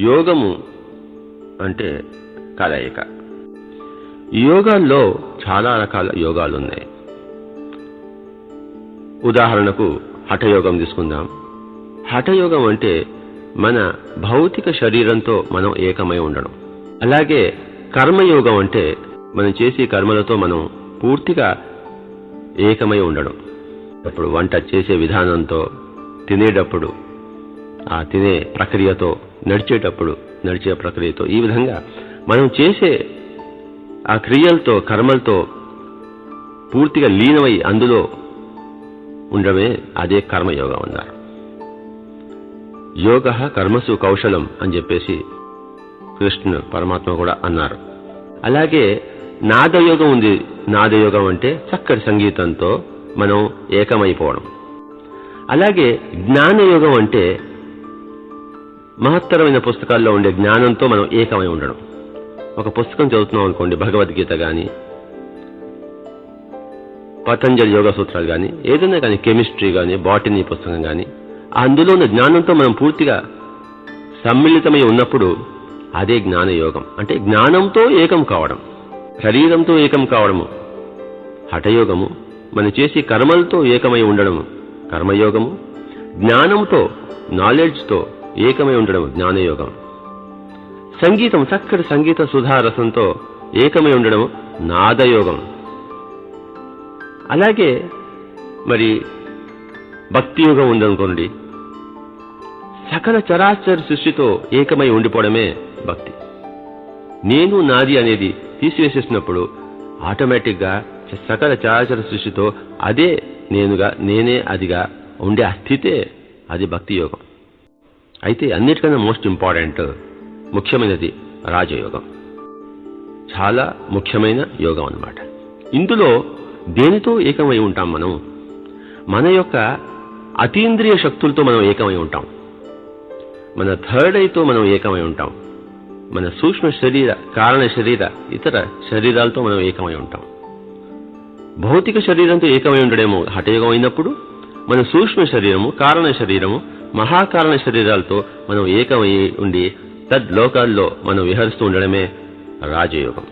యోగము అంటే కలయిక. యోగాల్లో చాలా రకాల యోగాలు ఉన్నాయి. ఉదాహరణకు హఠయోగం తీసుకుందాం. హఠయోగం అంటే మన భౌతిక శరీరంతో మనం ఏకమై ఉండడం. అలాగే కర్మయోగం అంటే మనం చేసే కర్మలతో మనం పూర్తిగా ఏకమై ఉండడం. అప్పుడు వంట చేసే విధానంతో, తినేటప్పుడు ఆ తినే ప్రక్రియతో, నడిచేటప్పుడు నడిచే ప్రక్రియతో, ఈ విధంగా మనం చేసే ఆ క్రియలతో, కర్మలతో పూర్తిగా లీనమై అందులో ఉండడమే అదే కర్మయోగం అన్నారు. యోగ కర్మసు కౌశలం అని చెప్పేసి కృష్ణుడు పరమాత్మ కూడా అన్నారు. అలాగే నాదయోగం ఉంది. నాదయోగం అంటే చక్కటి సంగీతంతో మనం ఏకమైపోవడం. అలాగే జ్ఞానయోగం అంటే మహత్తరమైన పుస్తకాల్లో ఉండే జ్ఞానంతో మనం ఏకమై ఉండడం. ఒక పుస్తకం చదువుతున్నాం అనుకోండి, భగవద్గీత కానీ, పతంజలి యోగ సూత్రాలు కానీ, ఏదైనా కానీ, కెమిస్ట్రీ కానీ, బాటనీ పుస్తకం కానీ, అందులో ఉన్న జ్ఞానంతో మనం పూర్తిగా సమ్మిళితమై ఉన్నప్పుడు అదే జ్ఞానయోగం. అంటే జ్ఞానంతో ఏకం కావడం, శరీరంతో ఏకం కావడము హఠయోగము. మనం చేసే కర్మలతో ఏకమై ఉండడము కర్మయోగము. జ్ఞానంతో, నాలెడ్జ్తో ఏకమై ఉండడం జ్ఞానయోగం. సంగీతం, చక్కటి సంగీత సుధారసంతో ఏకమై ఉండడం నాదయోగం. అలాగే మరి భక్తి యోగం ఉందనుకోండి, సకల చరాచర సృష్టితో ఏకమై ఉండిపోవడమే భక్తి. నేను నాది అనేది తీసివేసేసినప్పుడు ఆటోమేటిక్గా సకల చరాచర సృష్టితో అదే నేనుగా, నేనే అదిగా ఉండే ఆ స్థితే అది భక్తి యోగం. అయితే అన్నిటికన్నా మోస్ట్ ఇంపార్టెంట్, ముఖ్యమైనది రాజయోగం. చాలా ముఖ్యమైన యోగం అన్నమాట. ఇందులో దేనితో ఏకమై ఉంటాం? మనం మన యొక్క అతీంద్రియ శక్తులతో మనం ఏకమై ఉంటాం. మన థర్డ్ ఐతో మనం ఏకమై ఉంటాం. మన సూక్ష్మ శరీర, కారణ శరీర, ఇతర శరీరాలతో మనం ఏకమై ఉంటాం. భౌతిక శరీరంతో ఏకమై ఉండడేమో హఠయోగం అయినప్పుడు, మన సూక్ష్మ శరీరము, కారణ శరీరము, మహాకారణ శరీరాలతో మనం ఏకమై ఉండి తద్లోకాల్లో మనం విహరిస్తూ ఉండడమే రాజయోగం.